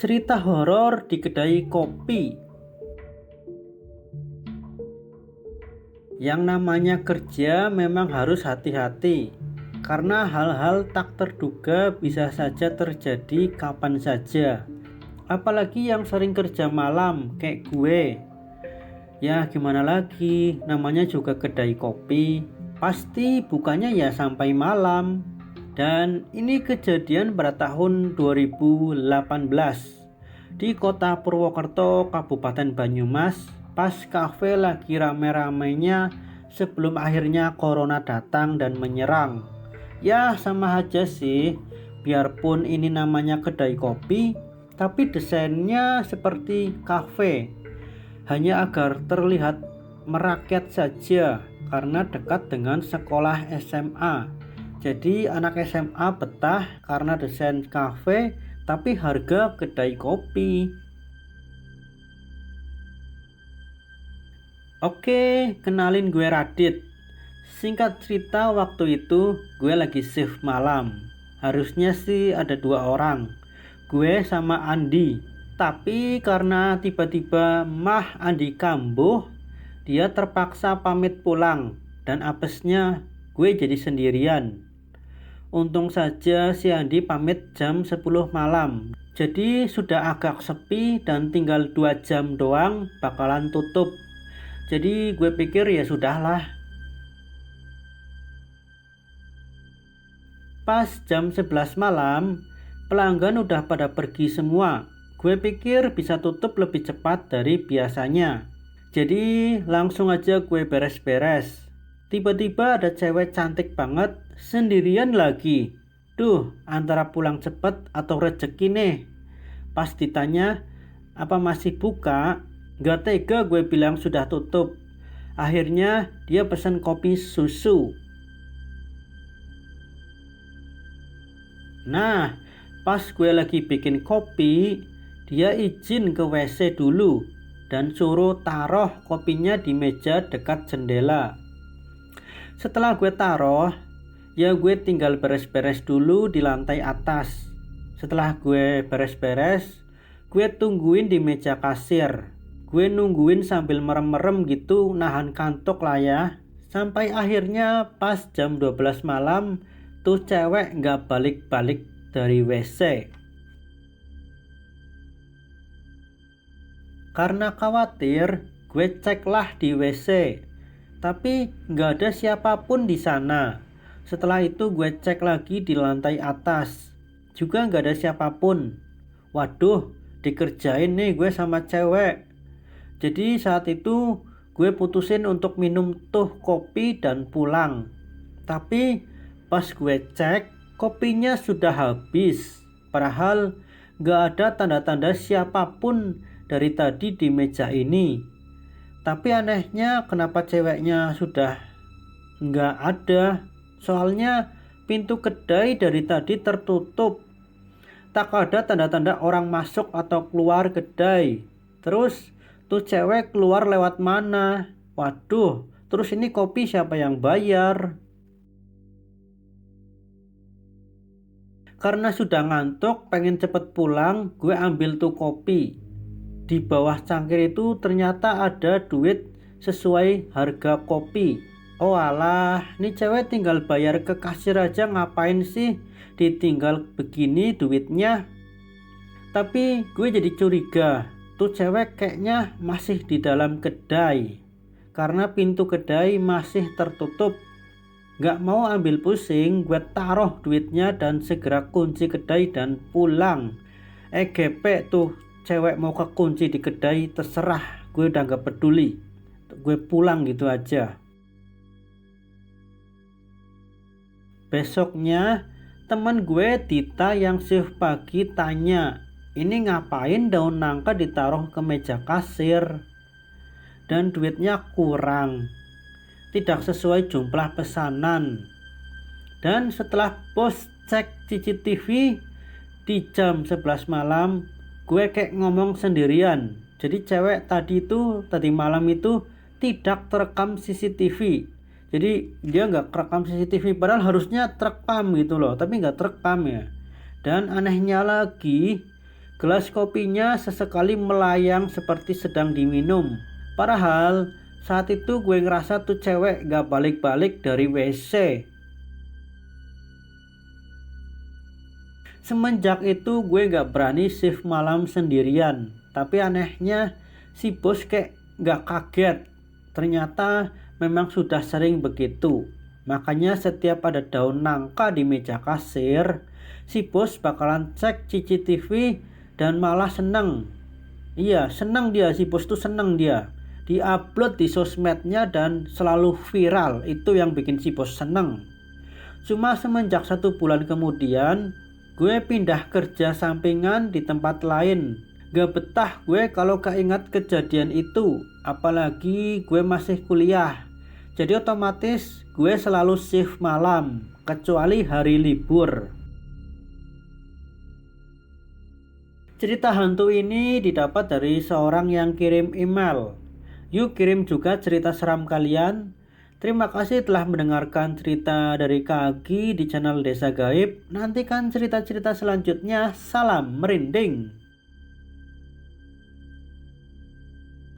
Cerita horor di kedai kopi. Yang namanya kerja memang harus hati-hati, karena hal-hal tak terduga bisa saja terjadi kapan saja. Apalagi yang sering kerja malam kayak gue. Ya gimana lagi, namanya juga kedai kopi. Pasti bukanya ya sampai malam. Dan ini kejadian pada tahun 2018 di kota Purwokerto, Kabupaten Banyumas, pas kafe lagi rame-ramenya sebelum akhirnya corona datang dan menyerang. Ya sama aja sih, biarpun ini namanya kedai kopi, tapi desainnya seperti kafe, hanya agar terlihat merakyat saja karena dekat dengan sekolah SMA. Jadi anak SMA betah karena desain kafe tapi harga kedai kopi. Oke, kenalin gue Radit. Singkat cerita, waktu itu gue lagi shift malam. Harusnya sih ada 2 orang, gue sama Andi. Tapi karena tiba-tiba Mah Andi kambuh, dia terpaksa pamit pulang dan apesnya gue jadi sendirian. Untung saja si Andi pamit jam 10 malam. Jadi sudah agak sepi dan tinggal 2 jam doang bakalan tutup. Jadi gue pikir ya sudahlah. Pas jam 11 malam, pelanggan udah pada pergi semua. Gue pikir bisa tutup lebih cepat dari biasanya. Jadi langsung aja gue beres-beres. Tiba-tiba ada cewek cantik banget sendirian lagi. Duh, antara pulang cepet atau rezeki nih. Pas ditanya, apa masih buka? Gak tega gue bilang sudah tutup. Akhirnya dia pesan kopi susu. Nah, pas gue lagi bikin kopi, dia izin ke WC dulu dan suruh taruh kopinya di meja dekat jendela. Setelah gue taruh, ya gue tinggal beres-beres dulu di lantai atas. Setelah gue beres-beres, gue tungguin di meja kasir. Gue nungguin sambil merem-merem gitu, nahan kantuk lah ya. Sampai akhirnya pas jam 12 malam, tuh cewek gak balik-balik dari WC. Karena khawatir, gue ceklah di WC. Tapi nggak ada siapapun di sana. Setelah itu gue cek lagi di lantai atas. Juga nggak ada siapapun. Waduh, dikerjain nih gue sama cewek. Jadi saat itu gue putusin untuk minum tuh kopi dan pulang. Tapi pas gue cek, kopinya sudah habis. Padahal nggak ada tanda-tanda siapapun dari tadi di meja ini. Tapi anehnya kenapa ceweknya sudah nggak ada. Soalnya pintu kedai dari tadi tertutup. Tak ada tanda-tanda orang masuk atau keluar kedai. Terus tuh cewek keluar lewat mana? Waduh, terus ini kopi siapa yang bayar? Karena sudah ngantuk pengen cepet pulang, gue ambil tuh kopi. Di bawah cangkir itu ternyata ada duit sesuai harga kopi. Oh alah, ini cewek tinggal bayar ke kasir aja, ngapain sih ditinggal begini duitnya? Tapi gue jadi curiga, tuh cewek kayaknya masih di dalam kedai. Karena pintu kedai masih tertutup. Gak mau ambil pusing, gue taruh duitnya dan segera kunci kedai dan pulang. GP tuh cewek mau kekunci di kedai, terserah, gue udah gak peduli. Gue pulang gitu aja. Besoknya teman gue Dita yang shift pagi tanya, ini ngapain daun nangka ditaruh ke meja kasir? Dan duitnya kurang, tidak sesuai jumlah pesanan. Dan setelah bos cek CCTV di jam 11 malam, gue kayak ngomong sendirian. Jadi cewek tadi malam itu tidak terekam CCTV. Jadi dia nggak terekam CCTV, padahal harusnya terekam gitu loh, tapi nggak terekam ya. Dan anehnya lagi, Gelas kopinya sesekali melayang seperti sedang diminum. Padahal saat itu gue ngerasa tuh cewek gak balik-balik dari WC. Semenjak itu gue gak berani shift malam sendirian. Tapi anehnya si bos kayak gak kaget. Ternyata memang sudah sering begitu. Makanya setiap ada daun nangka di meja kasir, si bos bakalan cek CCTV dan malah seneng. Iya, seneng dia, si bos tuh seneng dia. Di-upload di sosmednya dan selalu viral. Itu yang bikin si bos seneng. Cuma semenjak 1 bulan kemudian, gue pindah kerja sampingan di tempat lain. Gak betah gue kalau keingat kejadian itu. Apalagi gue masih kuliah. Jadi otomatis gue selalu shift malam, kecuali hari libur. Cerita hantu ini didapat dari seorang yang kirim email. Yuk kirim juga cerita seram kalian. Terima kasih telah mendengarkan cerita dari Kak Agi di channel Desa Gaib. Nantikan cerita-cerita selanjutnya. Salam merinding.